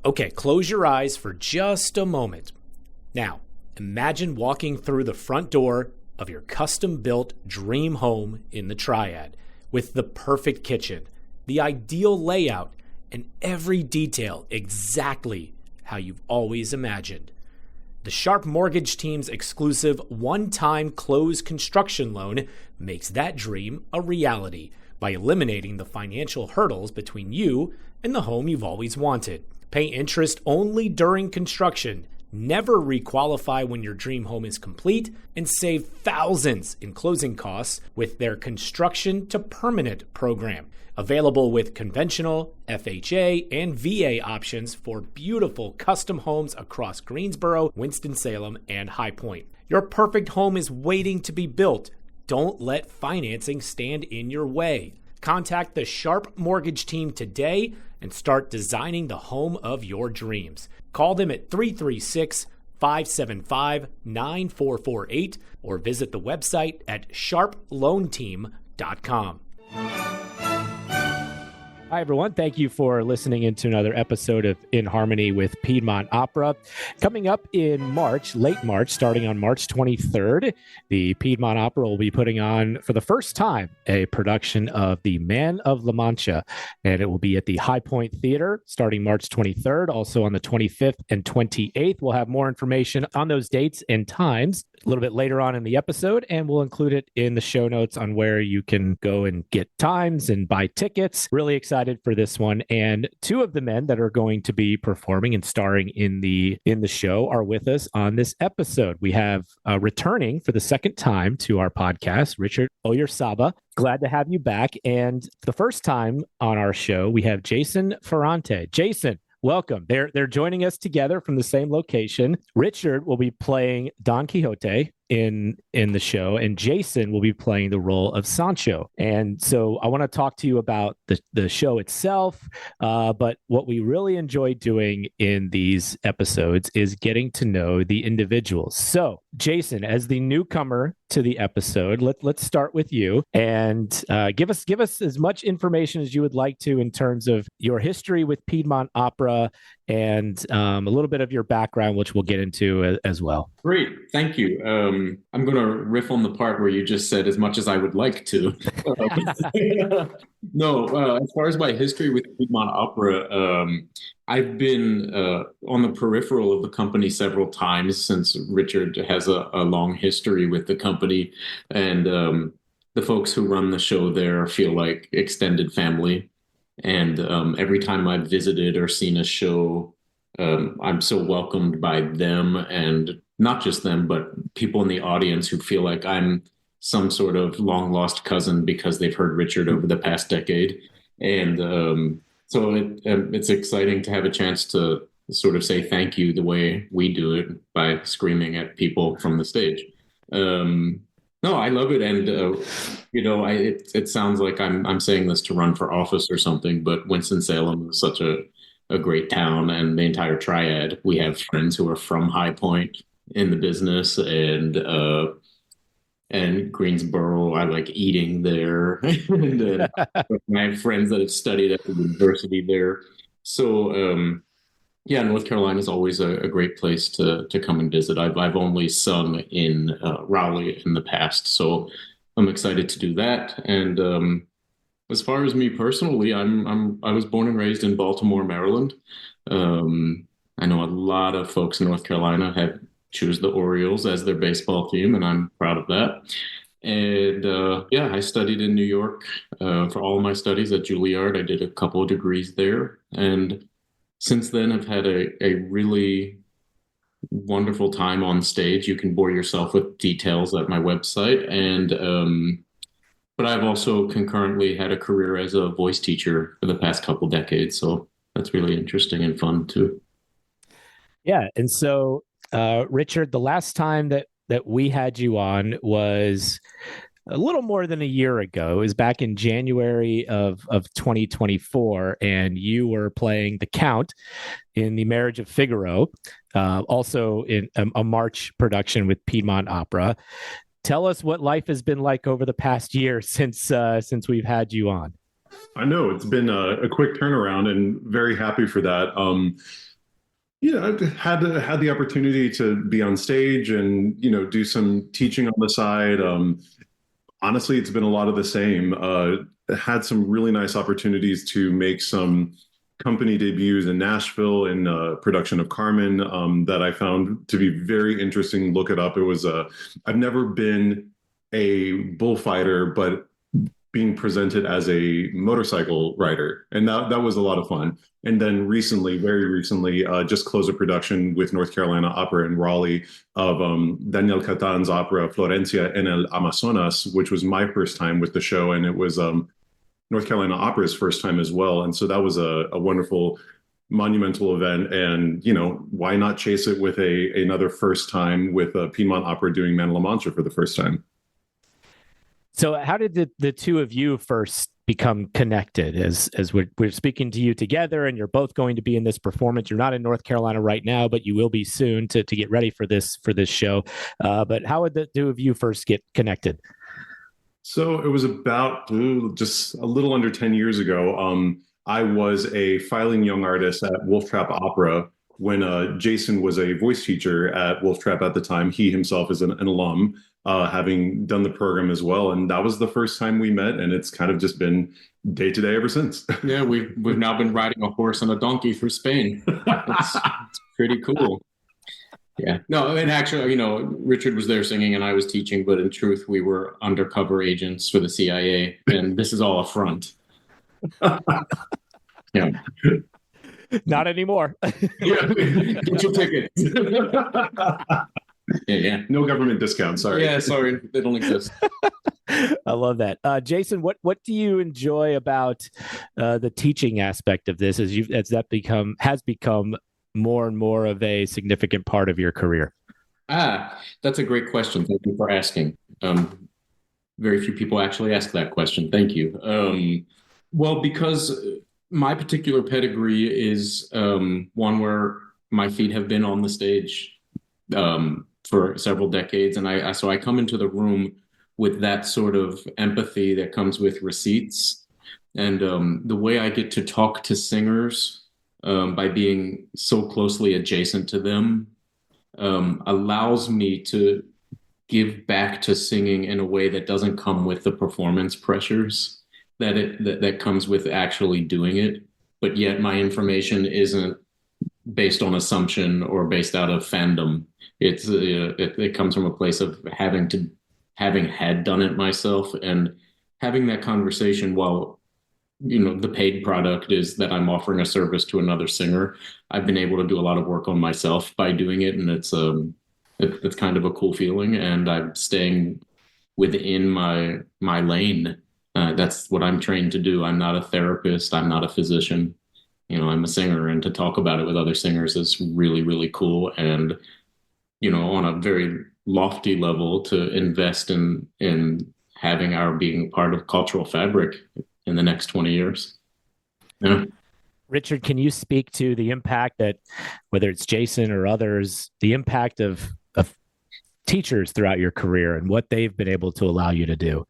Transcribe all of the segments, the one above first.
Okay, close your eyes for just a moment. Now, imagine walking through the front door of your custom-built dream home in the Triad with the perfect kitchen, the ideal layout, and every detail exactly how you've always imagined. The Sharp Mortgage Team's exclusive one-time closed construction loan makes that dream a reality by eliminating the financial hurdles between you and the home you've always wanted. Pay interest only during construction, never requalify when your dream home is complete, and save thousands in closing costs with their Construction to Permanent program. Available with conventional, FHA, and VA options for beautiful custom homes across Greensboro, Winston-Salem, and High Point. Your perfect home is waiting to be built. Don't let financing stand in your way. Contact the Sharp Mortgage Team today and start designing the home of your dreams. Call them at 336-575-9448 or visit the website at sharploanteam.com. Hi, everyone. Thank you for listening into another episode of In Harmony with Piedmont Opera. Coming up in March, late March, starting on March 23rd, the Piedmont Opera will be putting on, for the first time, a production of The Man of La Mancha, and it will be at the High Point Theater starting March 23rd, also on the 25th and 28th. We'll have more information on those dates and times a little bit later on in the episode, and we'll include it in the show notes on where you can go and get times and buy tickets. Really excited for this one. And two of the men that are going to be performing and starring in the show are with us on this episode. We have returning for the second time to our podcast, Richard Ollarsaba. Glad to have you back. And for the first time on our show, we have Jason Ferrante. Jason, welcome. They're joining us together from the same location. Richard will be playing Don Quixote in the show, and Jason will be playing the role of Sancho. And so I want to talk to you about the show itself, but what we really enjoy doing in these episodes is getting to know the individuals. So Jason, as the newcomer to the episode, let's start with you and give us as much information as you would like to in terms of your history with Piedmont Opera and a little bit of your background, which we'll get into as well. Great. Thank you. I'm going to riff on the part where you just said as much as I would like to. As far as my history with Piedmont Opera, I've been on the peripheral of the company several times since Richard has a long history with the company. And the folks who run the show there feel like extended family. And every time I've visited or seen a show, I'm so welcomed by them, and not just them, but people in the audience who feel like I'm some sort of long lost cousin because they've heard Richard over the past decade. And so it's exciting to have a chance to sort of say thank you the way we do it by screaming at people from the stage. No, I love it. And, it sounds like I'm saying this to run for office or something, but Winston-Salem is such a great town, and the entire Triad. We have friends who are from High Point in the business, and Greensboro. I like eating there. And I have friends that have studied at the university there. So, North Carolina is always a great place to come and visit. I've only sung in Raleigh in the past, so I'm excited to do that. And as far as me personally, I was born and raised in Baltimore, Maryland. I know a lot of folks in North Carolina choose the Orioles as their baseball team, and I'm proud of that. And I studied in New York for all of my studies at Juilliard. I did a couple of degrees there, and since then I've had a really wonderful time on stage. You can bore yourself with details at my website, and but I've also concurrently had a career as a voice teacher for the past couple decades, so that's really interesting and fun too. Yeah, and so Richard, the last time that we had you on was a little more than a year ago. It was back in January of 2024, and you were playing the Count in The Marriage of Figaro, also in a March production with Piedmont Opera. Tell us what life has been like over the past year since we've had you on. I know it's been a quick turnaround, and very happy for that. Yeah, I've had the opportunity to be on stage and do some teaching on the side. Honestly, it's been a lot of the same. Had some really nice opportunities to make some company debuts in Nashville in production of Carmen that I found to be very interesting. Look it up. It was I've never been a bullfighter, but being presented as a motorcycle rider, and that was a lot of fun. And then recently, very recently, just closed a production with North Carolina Opera in Raleigh of Daniel Catan's opera Florencia en el Amazonas, which was my first time with the show, and it was North Carolina Opera's first time as well. And so that was a wonderful monumental event. And why not chase it with another first time with Piedmont Opera doing Man La Mancha for the first time? So how did the two of you first become connected as we're speaking to you together, and you're both going to be in this performance? You're not in North Carolina right now, but you will be soon to get ready for this show. But how would the two of you first get connected? So it was about just a little under 10 years ago. I was a filing young artist at Wolf Trap Opera when Jason was a voice teacher at Wolf Trap at the time. He himself is an alum, having done the program as well. And that was the first time we met. And it's kind of just been day to day ever since. Yeah, we've now been riding a horse and a donkey through Spain. It's pretty cool. Yeah. No, and actually, Richard was there singing and I was teaching, but in truth, we were undercover agents for the CIA. And this is all a front. Yeah. Not anymore. Yeah. Get your ticket. Yeah. No government discount. Sorry. Yeah, sorry. They don't exist. I love that. Jason, what do you enjoy about the teaching aspect of this as that has become more and more of a significant part of your career? That's a great question. Thank you for asking. Very few people actually ask that question. Thank you. Well, because my particular pedigree is one where my feet have been on the stage for several decades, and so I come into the room with that sort of empathy that comes with receipts, and the way I get to talk to singers by being so closely adjacent to them allows me to give back to singing in a way that doesn't come with the performance pressures that comes with actually doing it. But yet my information isn't based on assumption or based out of fandom. It comes from a place of having had done it myself and having that conversation while the paid product is that I'm offering a service to another singer. I've been able to do a lot of work on myself by doing it, and it's kind of a cool feeling. And I'm staying within my lane. That's what I'm trained to do. I'm not a therapist. I'm not a physician. I'm a singer, and to talk about it with other singers is really, really cool. And on a very lofty level, to invest in having our being part of cultural fabric in the next 20 years. Yeah. Richard, can you speak to the impact that, whether it's Jason or others, the impact of teachers throughout your career and what they've been able to allow you to do?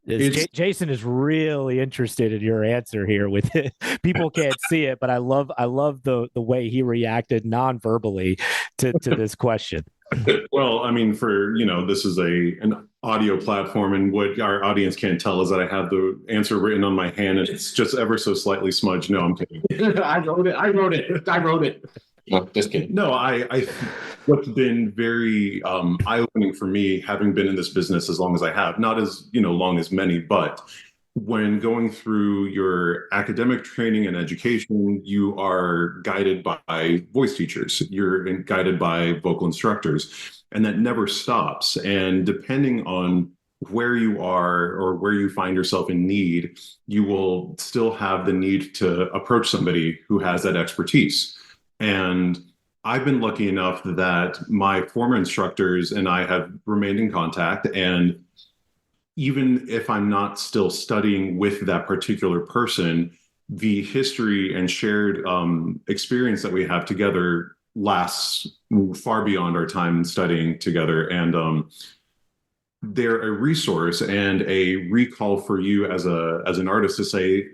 Jason is really interested in your answer here. With it. People can't see it, but I love the way he reacted non-verbally to this question. Well, I mean, this is an audio platform, and what our audience can't tell is that I have the answer written on my hand, and it's just ever so slightly smudged. No, I'm kidding. I wrote it. No, just kidding. No, what's been very eye-opening for me, having been in this business as long as I have, not as long as many, but when going through your academic training and education, you are guided by voice teachers, you're guided by vocal instructors, and that never stops. And depending on where you are or where you find yourself in need, you will still have the need to approach somebody who has that expertise. And I've been lucky enough that my former instructors and I have remained in contact, and even if I'm not still studying with that particular person, the history and shared experience that we have together lasts far beyond our time studying together. And they're a resource and a recall for you as an artist to say,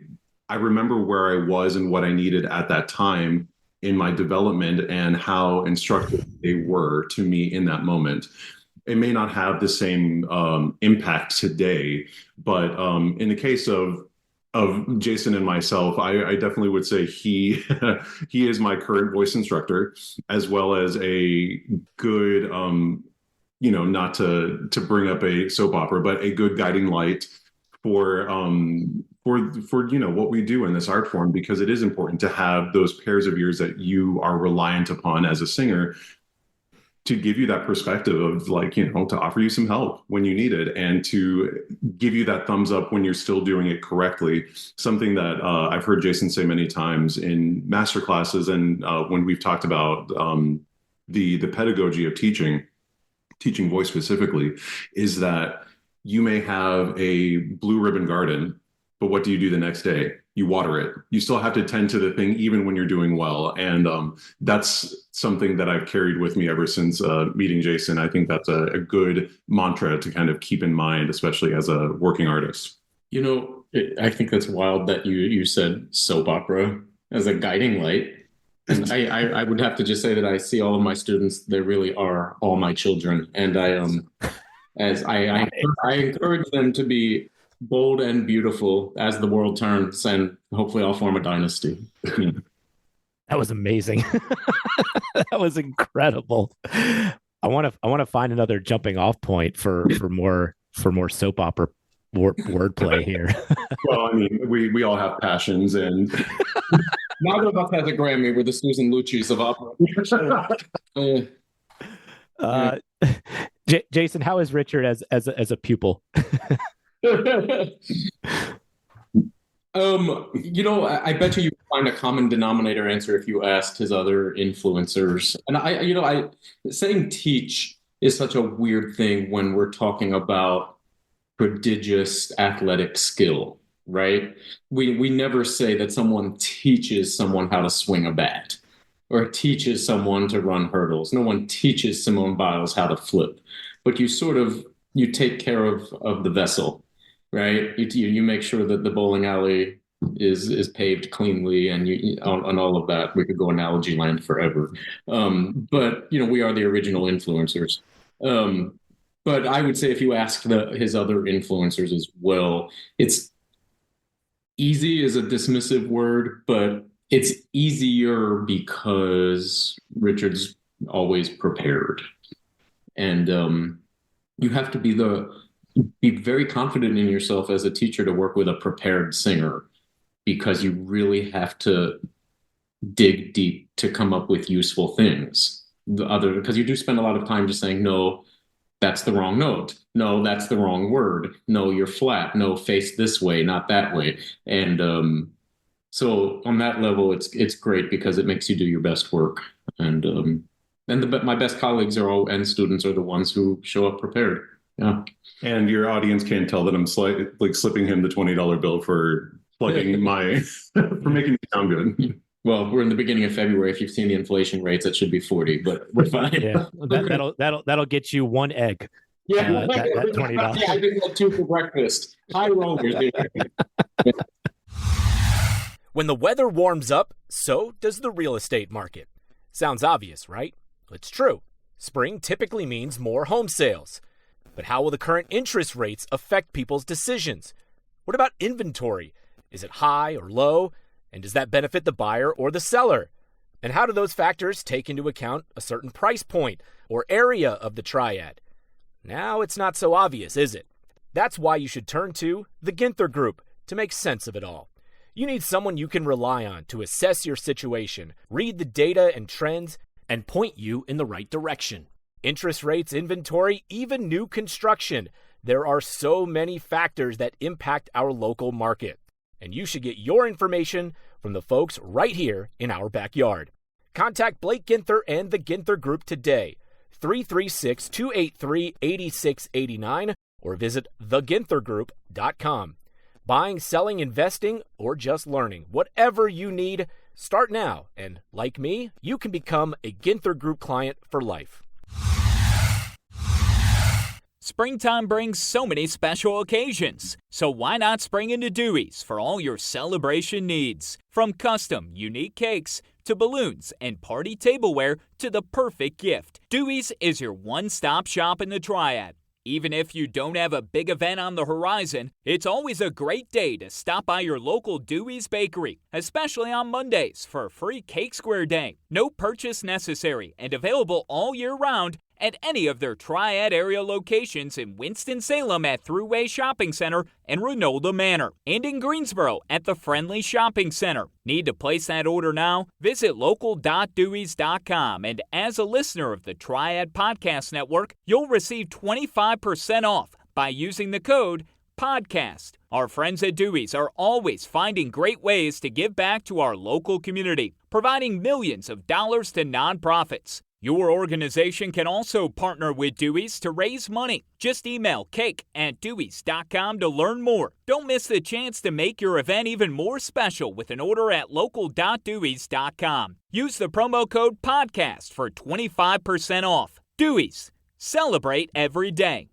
I remember where I was and what I needed at that time. in my development and how instructive they were to me in that moment. It may not have the same impact today, but in the case of Jason and myself, I definitely would say he he is my current voice instructor, as well as a good not to bring up a soap opera, but a good guiding light for what we do in this art form, because it is important to have those pairs of ears that you are reliant upon as a singer to give you that perspective of to offer you some help when you need it, and to give you that thumbs up when you're still doing it correctly. Something that I've heard Jason say many times in master classes, and when we've talked about the pedagogy of teaching voice specifically, is that you may have a blue ribbon garden, but what do you do the next day? You water it. You still have to tend to the thing even when you're doing well. And that's something that I've carried with me ever since meeting Jason. I think that's a good mantra to kind of keep in mind, especially as a working artist. I think that's wild that you said soap opera as a guiding light. And I would have to just say that I see all of my students, they really are all my children. And I encourage them to be bold and beautiful as the world turns, and hopefully I'll form a dynasty. That was amazing. That was incredible. I want to find another jumping off point for more soap opera wordplay here. Well, I mean, we all have passions, and neither of us has a Grammy. We're the Susan Lucci's of opera. Jason, how is Richard as a pupil? I bet you find a common denominator answer if you asked his other influencers. And I saying teach is such a weird thing when we're talking about prodigious athletic skill, right? We never say that someone teaches someone how to swing a bat or teaches someone to run hurdles. No one teaches Simone Biles how to flip, but you take care of the vessel. Right, you make sure that the bowling alley is paved cleanly, and on all of that. We could go analogy land forever, but we are the original influencers. But I would say if you ask his other influencers as well, it's easy is a dismissive word, but it's easier because Richard's always prepared, and you have to be very confident in yourself as a teacher to work with a prepared singer, because you really have to dig deep to come up with useful things. Because you do spend a lot of time just saying, no, that's the wrong note. No, that's the wrong word. No, you're flat. No, face this way, not that way. And so on that level, it's great because it makes you do your best work. And my best colleagues and students are the ones who show up prepared. Yeah. And your audience can't tell that I'm slipping him the $20 bill for plugging for making me sound good. Well, we're in the beginning of February. If you've seen the inflation rates, that should be 40, but we're fine. Yeah, that'll get you one egg. Yeah, that $20. Yeah, I did that 2 for breakfast. High rollers. When the weather warms up, so does the real estate market. Sounds obvious, right? It's true. Spring typically means more home sales. But how will the current interest rates affect people's decisions? What about inventory? Is it high or low? And does that benefit the buyer or the seller? And how do those factors take into account a certain price point or area of the triad? Now it's not so obvious, is it? That's why you should turn to the Ginther Group to make sense of it all. You need someone you can rely on to assess your situation, read the data and trends, and point you in the right direction. Interest rates, inventory, even new construction. There are so many factors that impact our local market. And you should get your information from the folks right here in our backyard. Contact Blake Ginther and the Ginther Group today, 336-283-8689, or visit theginthergroup.com. Buying, selling, investing, or just learning, whatever you need, start now. And like me, you can become a Ginther Group client for life. Springtime brings so many special occasions, so why not spring into Dewey's for all your celebration needs? From custom, unique cakes to balloons and party tableware to the perfect gift. Dewey's is your one-stop shop in the Triad. Even if you don't have a big event on the horizon, it's always a great day to stop by your local Dewey's Bakery, especially on Mondays for free Cake Square Day. No purchase necessary and available all year round at any of their Triad area locations in Winston-Salem at Thruway Shopping Center and Renolda Manor, and in Greensboro at the Friendly Shopping Center. Need to place that order now? Visit local.deweys.com, and as a listener of the Triad Podcast Network, you'll receive 25% off by using the code PODCAST. Our friends at Dewey's are always finding great ways to give back to our local community, providing millions of dollars to nonprofits. Your organization can also partner with Dewey's to raise money. Just email cake@deweys.com to learn more. Don't miss the chance to make your event even more special with an order at local.deweys.com. Use the promo code PODCAST for 25% off. Dewey's. Celebrate every day.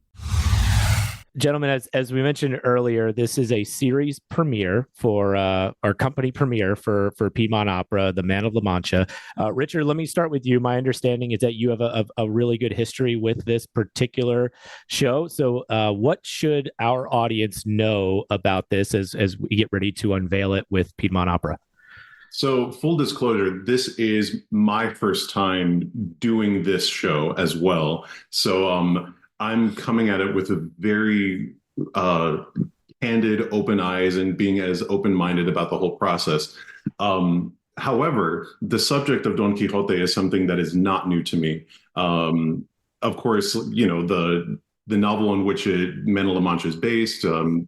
Gentlemen, as we mentioned earlier, this is a series premiere for our company premiere for Piedmont Opera, The Man of La Mancha. Richard, let me start with you. My understanding is that you have a really good history with this particular show. So what should our audience know about this as we get ready to unveil it with Piedmont Opera? So full disclosure, this is my first time doing this show as well. So I'm coming at it with a very candid, open eyes and being as open-minded about the whole process. However, the subject of Don Quixote is something that is not new to me. Of course, you know, the novel on which Man of La Mancha is based, Don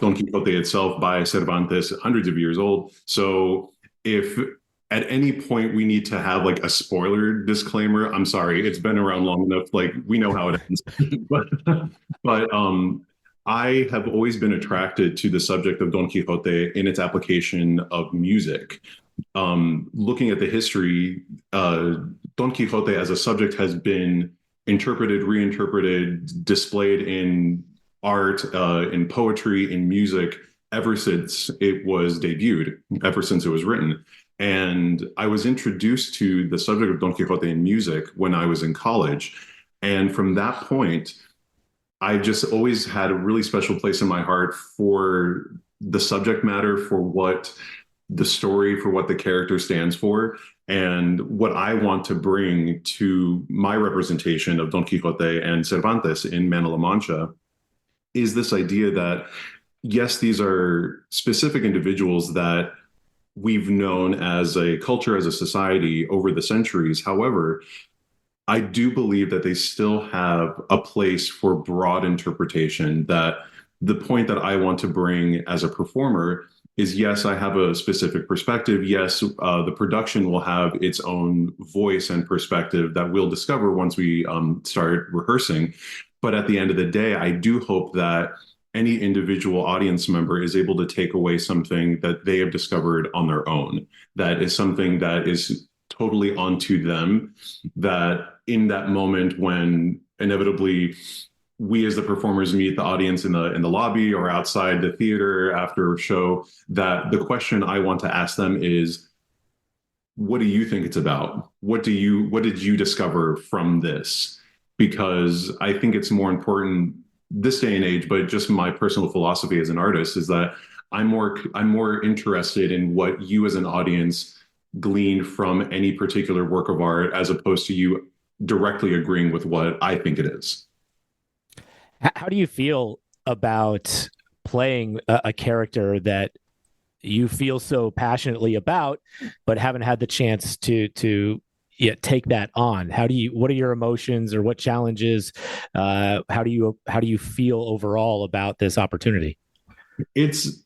Quixote itself by Cervantes, hundreds of years old. So if at any point we need to have like a spoiler disclaimer, I'm sorry, it's been around long enough. Like we know how it ends. but I have always been attracted to the subject of Don Quixote in its application of music. Looking at the history, Don Quixote as a subject has been interpreted, reinterpreted, displayed in art, in poetry, in music ever since it was debuted, ever since it was written. And I was introduced to the subject of Don Quixote in music when I was in college. And from that point, I just always had a really special place in my heart for the subject matter, for what the story, for what the character stands for, and what I want to bring to my representation of Don Quixote and Cervantes in Man of La Mancha is this idea that, yes, these are specific individuals that we've known as a culture, as a society over the centuries. However, I do believe that they still have a place for broad interpretation, that the point that I want to bring as a performer is, yes, I have a specific perspective. Yes, the production will have its own voice and perspective that we'll discover once we start rehearsing. But at the end of the day, I do hope that any individual audience member is able to take away something that they have discovered on their own, that is something that is totally onto them, that in that moment when inevitably we as the performers meet the audience in the lobby or outside the theater after a show, that the question I want to ask them is, what do you think it's about? What did you discover from this? Because I think it's more important this day and age, but just my personal philosophy as an artist is that I'm more interested in what you as an audience glean from any particular work of art, as opposed to you directly agreeing with what I think it is. How do you feel about playing a character that you feel so passionately about, but haven't had the chance to take that on? What are your emotions, or what challenges? How do you feel overall about this opportunity? It's,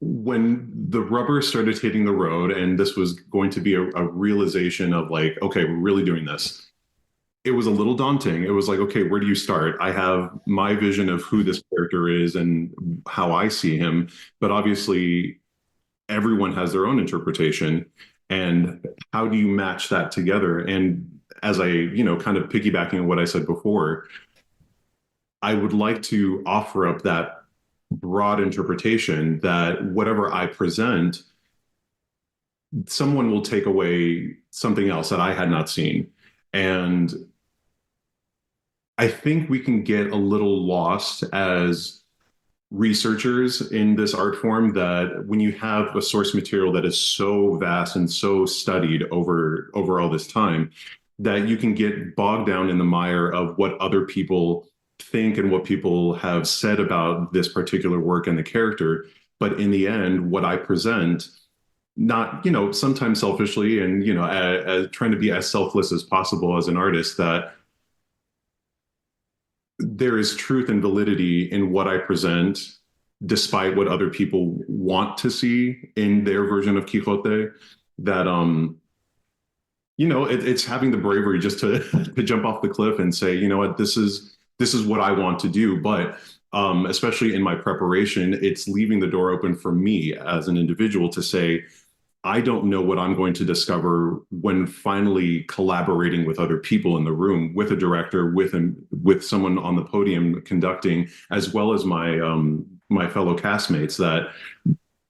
when the rubber started hitting the road and this was going to be a realization of like, okay, we're really doing this. It was a little daunting. It was like, okay, where do you start? I have my vision of who this character is and how I see him, but obviously everyone has their own interpretation. And how do you match that together? And as I, kind of piggybacking on what I said before, I would like to offer up that broad interpretation that whatever I present someone will take away something else that I had not seen. And I think we can get a little lost as researchers in this art form, that when you have a source material that is so vast and so studied over all this time, that you can get bogged down in the mire of what other people think and what people have said about this particular work and the character. But in the end, what I present, not, sometimes selfishly and, as trying to be as selfless as possible as an artist, that there is truth and validity in what I present, despite what other people want to see in their version of Quixote. That, it's having the bravery just to to jump off the cliff and say, you know what, this is what I want to do. But especially in my preparation, it's leaving the door open for me as an individual to say, I don't know what I'm going to discover when finally collaborating with other people in the room, with a director, with someone on the podium conducting, as well as my my fellow castmates, that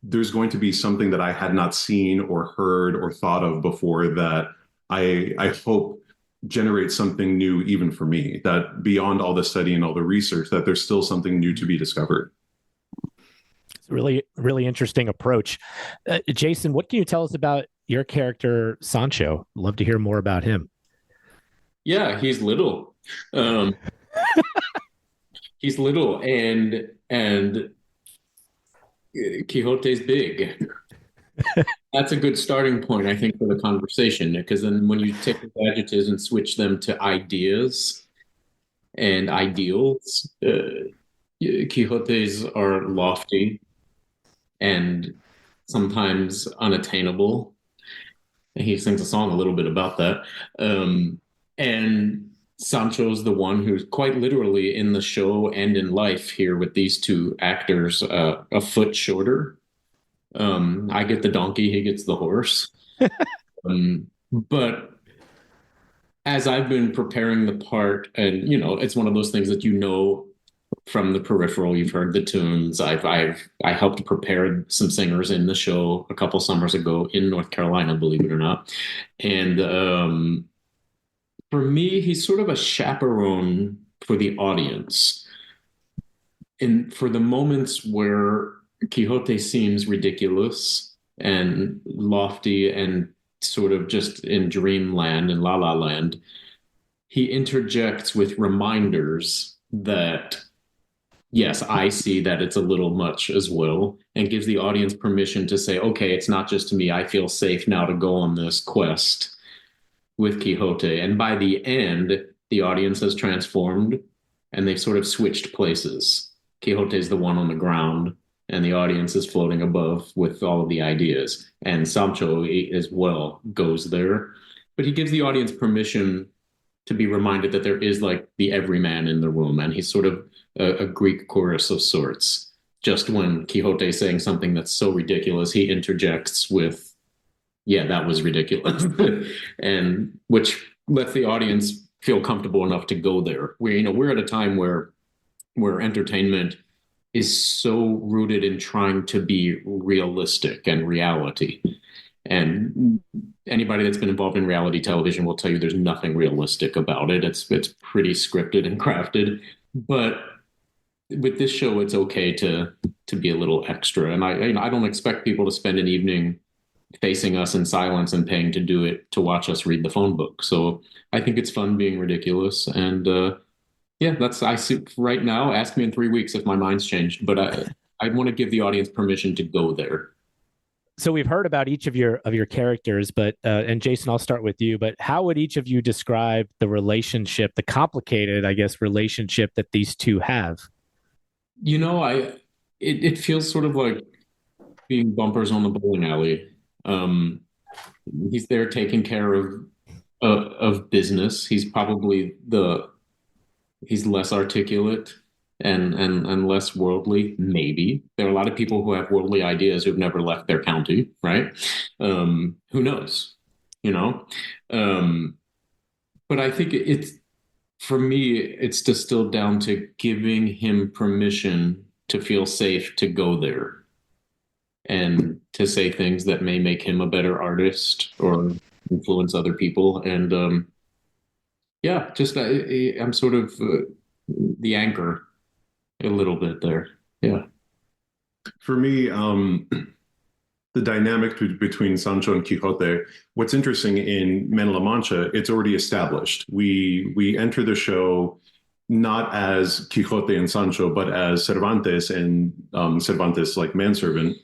there's going to be something that I had not seen or heard or thought of before, that I hope generates something new even for me, that beyond all the study and all the research, that there's still something new to be discovered. It's a really, really interesting approach. Jason, what can you tell us about your character, Sancho? Love to hear more about him. Yeah, he's little. He's little, and Quixote's big. That's a good starting point, I think, for the conversation, because then when you take the adjectives and switch them to ideas and ideals, Quixote's are lofty and sometimes unattainable. And he sings a song a little bit about that. And Sancho's the one who's quite literally in the show and in life here with these two actors a foot shorter. I get the donkey, he gets the horse. But as I've been preparing the part, and it's one of those things that from the peripheral, you've heard the tunes. I helped prepare some singers in the show a couple summers ago in North Carolina, believe it or not. And for me, he's sort of a chaperone for the audience. And for the moments where Quixote seems ridiculous and lofty and sort of just in dreamland and la la land, he interjects with reminders that, yes, I see that it's a little much as well, and gives the audience permission to say, okay, it's not just me. I feel safe now to go on this quest with Quixote. And by the end, the audience has transformed and they've sort of switched places. Quixote's the one on the ground and the audience is floating above with all of the ideas. And Sancho as well goes there. But he gives the audience permission to be reminded that there is like the everyman in the room, and he's sort of a Greek chorus of sorts. Just when Quixote is saying something that's so ridiculous, he interjects with, yeah, that was ridiculous. And which lets the audience feel comfortable enough to go there. We're at a time where entertainment is so rooted in trying to be realistic and reality. And anybody that's been involved in reality television will tell you there's nothing realistic about it. It's pretty scripted and crafted. But with this show, it's okay to be a little extra. And I don't expect people to spend an evening facing us in silence and paying to watch us read the phone book. So I think it's fun being ridiculous. And yeah, I see right now. Ask me in 3 weeks if my mind's changed. But I want to give the audience permission to go there. So we've heard about each of your characters, but and Jason, I'll start with you. But how would each of you describe the relationship, the complicated, I guess, relationship that these two have? It feels sort of like being bumpers on the bowling alley. He's there taking care of business. He's probably he's less articulate and less worldly, maybe. There are a lot of people who have worldly ideas who've never left their county, right? Who knows, but I think for me, it's distilled down to giving him permission to feel safe to go there and to say things that may make him a better artist or influence other people. And I'm sort of the anchor a little bit there. Yeah. For me, the dynamic between Sancho and Quixote, what's interesting in Men La Mancha, it's already established. We enter the show not as Quixote and Sancho, but as Cervantes and Cervantes like manservant,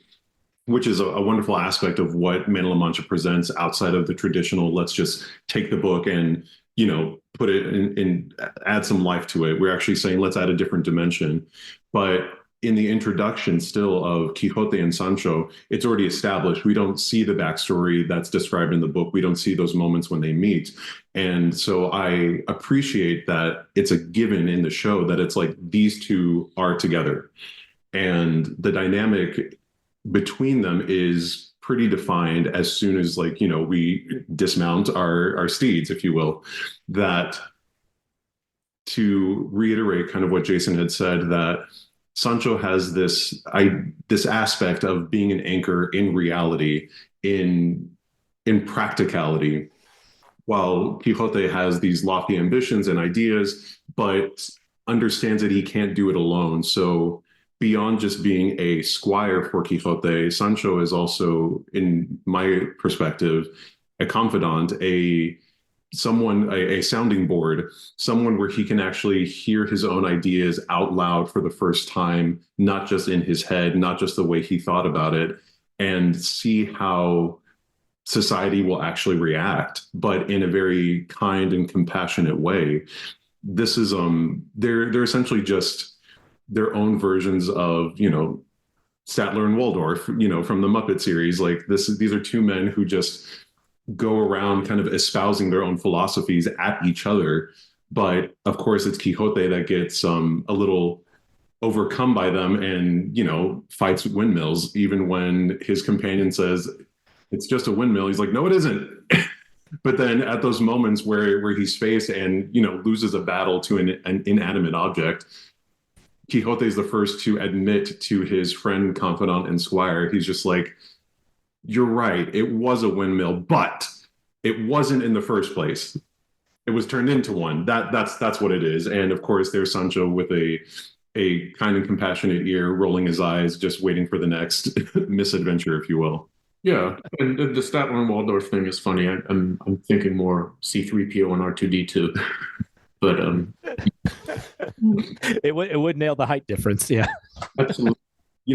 which is a wonderful aspect of what Men La Mancha presents outside of the traditional, let's just take the book and, put it in add some life to it. We're actually saying, let's add a different dimension. But in the introduction still of Quixote and Sancho, it's already established. We don't see the backstory that's described in the book. We don't see those moments when they meet. And so I appreciate that it's a given in the show that it's like these two are together. And the dynamic between them is pretty defined as soon as we dismount our steeds, if you will. That, to reiterate kind of what Jason had said, that Sancho has this aspect of being an anchor in reality, in practicality, while Quixote has these lofty ambitions and ideas, but understands that he can't do it alone. So beyond just being a squire for Quixote, Sancho is also, in my perspective, a confidant, a sounding board, someone where he can actually hear his own ideas out loud for the first time, not just in his head, not just the way he thought about it, and see how society will actually react, but in a very kind and compassionate way. This is they're essentially just their own versions of, Statler and Waldorf, from the Muppet series. Like these are two men who just go around kind of espousing their own philosophies at each other. But of course, it's Quixote that gets a little overcome by them and, fights windmills, even when his companion says, it's just a windmill. He's like, no, it isn't. But then at those moments where he's faced and, loses a battle to an inanimate object, Quixote is the first to admit to his friend, confidant, and squire. He's just like, you're right. It was a windmill, but it wasn't in the first place. It was turned into one. That's what it is. And of course, there's Sancho with a kind and compassionate ear, rolling his eyes, just waiting for the next misadventure, if you will. Yeah, and the Statler and Waldorf thing is funny. I'm thinking more C-3PO and R2-D2, but it would nail the height difference. Yeah, absolutely.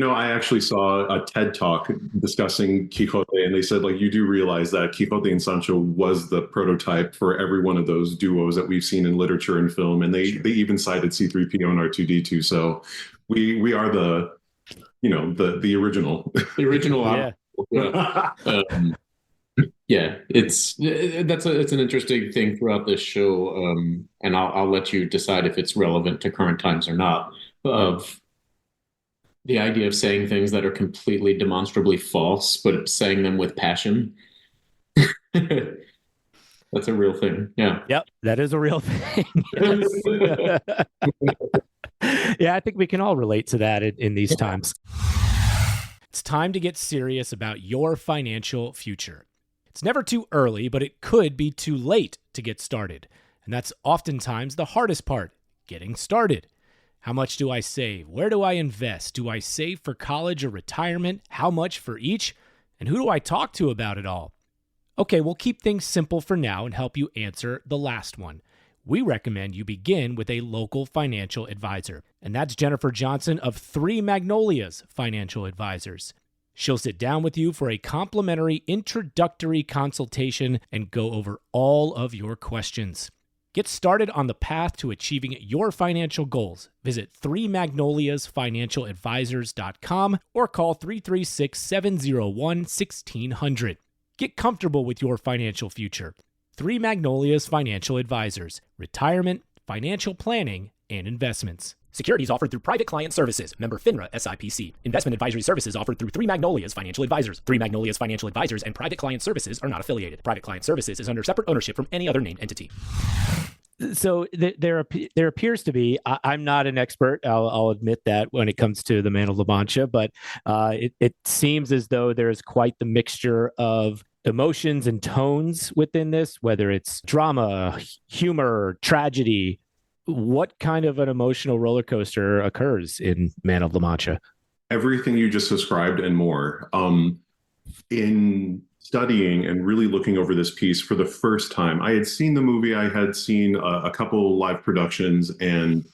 I actually saw a TED talk discussing Quixote, and they said, you do realize that Quixote and Sancho was the prototype for every one of those duos that we've seen in literature and film, and they even cited C-3PO and R2-D2. So we are the original. The original. Yeah. It's an interesting thing throughout this show, and I'll let you decide if it's relevant to current times or not. Of the idea of saying things that are completely demonstrably false, but saying them with passion. That's a real thing. Yeah. Yep, that is a real thing. Yeah, I think we can all relate to that in these times. It's time to get serious about your financial future. It's never too early, but it could be too late to get started. And that's oftentimes the hardest part, getting started. How much do I save? Where do I invest? Do I save for college or retirement? How much for each? And who do I talk to about it all? Okay, we'll keep things simple for now and help you answer the last one. We recommend you begin with a local financial advisor. And that's Jennifer Johnson of Three Magnolias Financial Advisors. She'll sit down with you for a complimentary introductory consultation and go over all of your questions. Get started on the path to achieving your financial goals. Visit threemagnoliasfinancialadvisors.com or call 336-701-1600. Get comfortable with your financial future. Three Magnolias Financial Advisors. Retirement, financial planning, and investments. Securities offered through Private Client Services. Member FINRA SIPC. Investment advisory services offered through Three Magnolias Financial Advisors. Three Magnolias Financial Advisors and Private Client Services are not affiliated. Private Client Services is under separate ownership from any other named entity. So there appears to be. I'm not an expert. I'll admit that when it comes to the Man of La Mancha, but it seems as though there's quite the mixture of emotions and tones within this, whether it's drama, humor, tragedy. What kind of an emotional roller coaster occurs in Man of La Mancha? Everything you just described and more. In studying and really looking over this piece for the first time, I had seen the movie, I had seen a couple live productions, and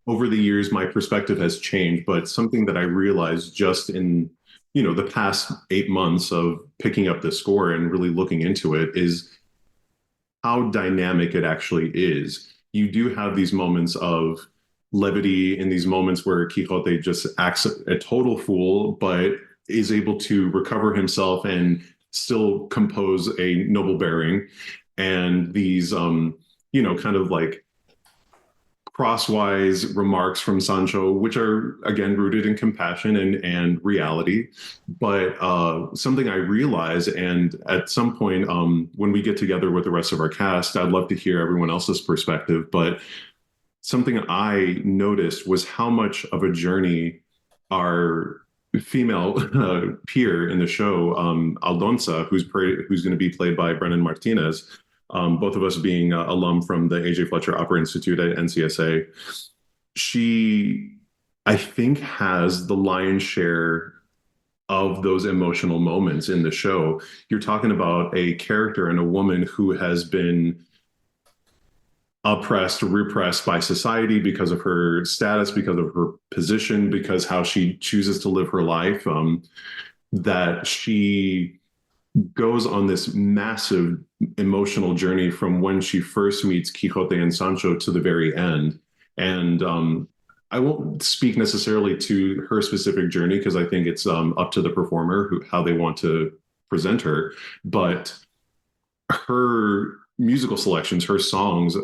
over the years, my perspective has changed. But something that I realized just in, the past 8 months of picking up the score and really looking into it is how dynamic it actually is. You do have these moments of levity in these moments where Quixote just acts a total fool, but is able to recover himself and still compose a noble bearing. And these, kind of like crosswise remarks from Sancho, which are again rooted in compassion and reality. But something I realize, and at some point when we get together with the rest of our cast, I'd love to hear everyone else's perspective. But something I noticed was how much of a journey our female peer in the show, Aldonza, who's going to be played by Brennan Martinez, both of us being alum from the A.J. Fletcher Opera Institute at NCSA. She, I think, has the lion's share of those emotional moments in the show. You're talking about a character and a woman who has been oppressed or repressed by society because of her status, because of her position, because how she chooses to live her life, that she goes on this massive emotional journey from when she first meets Quixote and Sancho to the very end. And I won't speak necessarily to her specific journey because I think it's up to the performer how they want to present her. But her musical selections, her songs,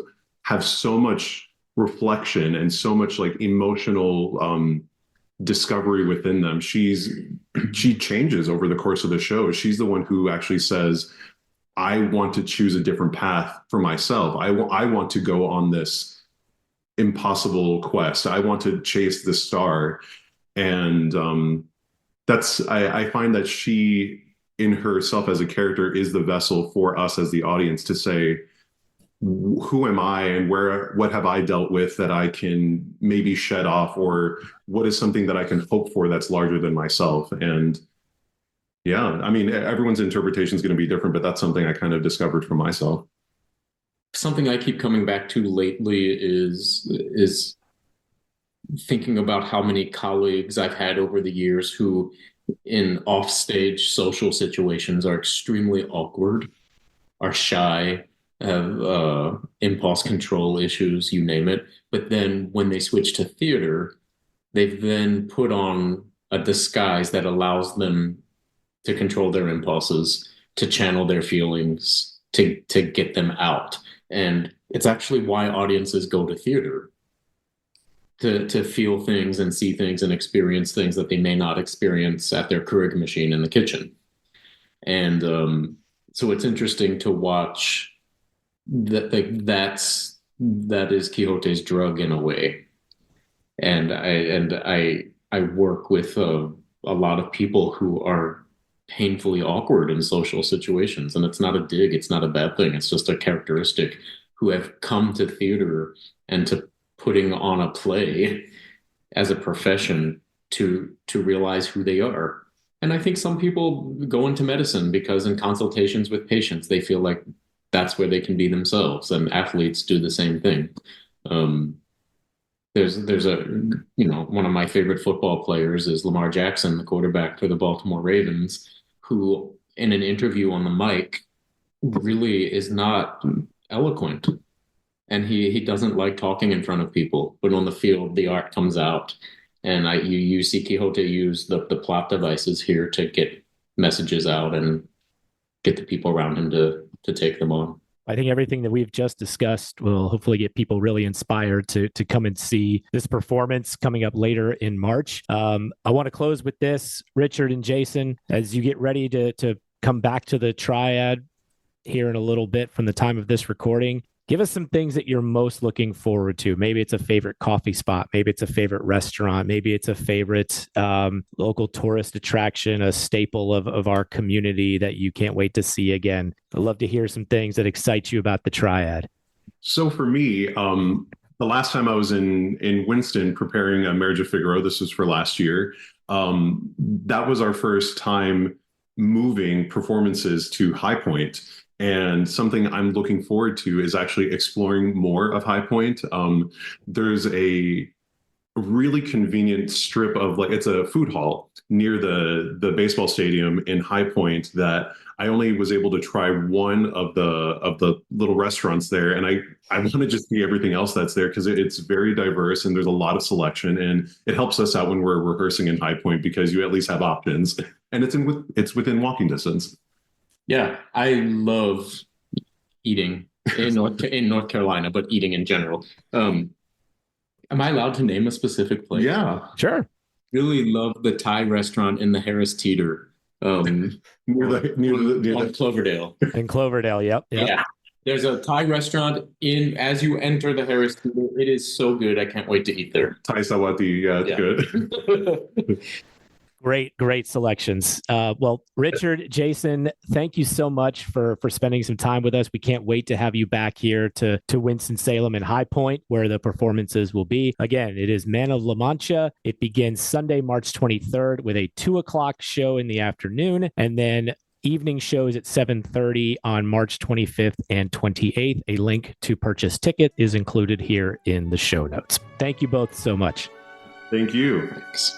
have so much reflection and so much like emotional discovery within them. She changes over the course of the show. She's the one who actually says, I want to choose a different path for myself. I want to go on this impossible quest. I want to chase the star. And I find that she, in herself as a character, is the vessel for us as the audience to say, who am I and what have I dealt with that I can maybe shed off, or what is something that I can hope for that's larger than myself? And yeah, I mean, everyone's interpretation is going to be different, but that's something I kind of discovered for myself. Something I keep coming back to lately is thinking about how many colleagues I've had over the years who in offstage social situations are extremely awkward, are shy, have impulse control issues, you name it. But then when they switch to theater, they've then put on a disguise that allows them to control their impulses, to channel their feelings, to get them out. And it's actually why audiences go to theater, to feel things and see things and experience things that they may not experience at their Keurig machine in the kitchen. And so it's interesting to watch that that is Quixote's drug in a way. And I work with a lot of people who are painfully awkward in social situations, and it's not a dig, it's not a bad thing, it's just a characteristic, who have come to theater and to putting on a play as a profession to realize who they are. And I think some people go into medicine because in consultations with patients they feel like that's where they can be themselves, and athletes do the same thing. There's a, one of my favorite football players is Lamar Jackson, the quarterback for the Baltimore Ravens, who in an interview on the mic really is not eloquent. And he doesn't like talking in front of people, but on the field, the art comes out. And you see Quixote use the plot devices here to get messages out and get the people around him to take them on. I think everything that we've just discussed will hopefully get people really inspired to come and see this performance coming up later in March. I want to close with this, Richard and Jason, as you get ready to come back to the triad here in a little bit from the time of this recording. Give us some things that you're most looking forward to. Maybe it's a favorite coffee spot. Maybe it's a favorite restaurant. Maybe it's a favorite local tourist attraction, a staple of our community that you can't wait to see again. I'd love to hear some things that excite you about the Triad. So for me, the last time I was in Winston preparing a Marriage of Figaro, this was for last year, that was our first time moving performances to High Point. And something I'm looking forward to is actually exploring more of High Point. There's a really convenient strip of it's a food hall near the baseball stadium in High Point that I only was able to try one of the little restaurants there. And I want to just see everything else that's there because it's very diverse and there's a lot of selection, and it helps us out when we're rehearsing in High Point because you at least have options, and it's within walking distance. Yeah, I love eating in North Carolina, but eating in general. Am I allowed to name a specific place? Yeah, sure. Really love the Thai restaurant in the Harris Teeter, on Cloverdale. In Cloverdale, yep. Yeah, there's a Thai restaurant as you enter the Harris Teeter. It is so good. I can't wait to eat there. Thai Sawati, it's good. Great selections. Well, Richard, Jason, thank you so much for spending some time with us. We can't wait to have you back here to Winston-Salem and High Point, where the performances will be. Again, it is Man of La Mancha. It begins Sunday, March 23rd with a 2:00 show in the afternoon, and then evening shows at 7:30 on March 25th and 28th. A link to purchase ticket is included here in the show notes. Thank you both so much. Thank you. Thanks.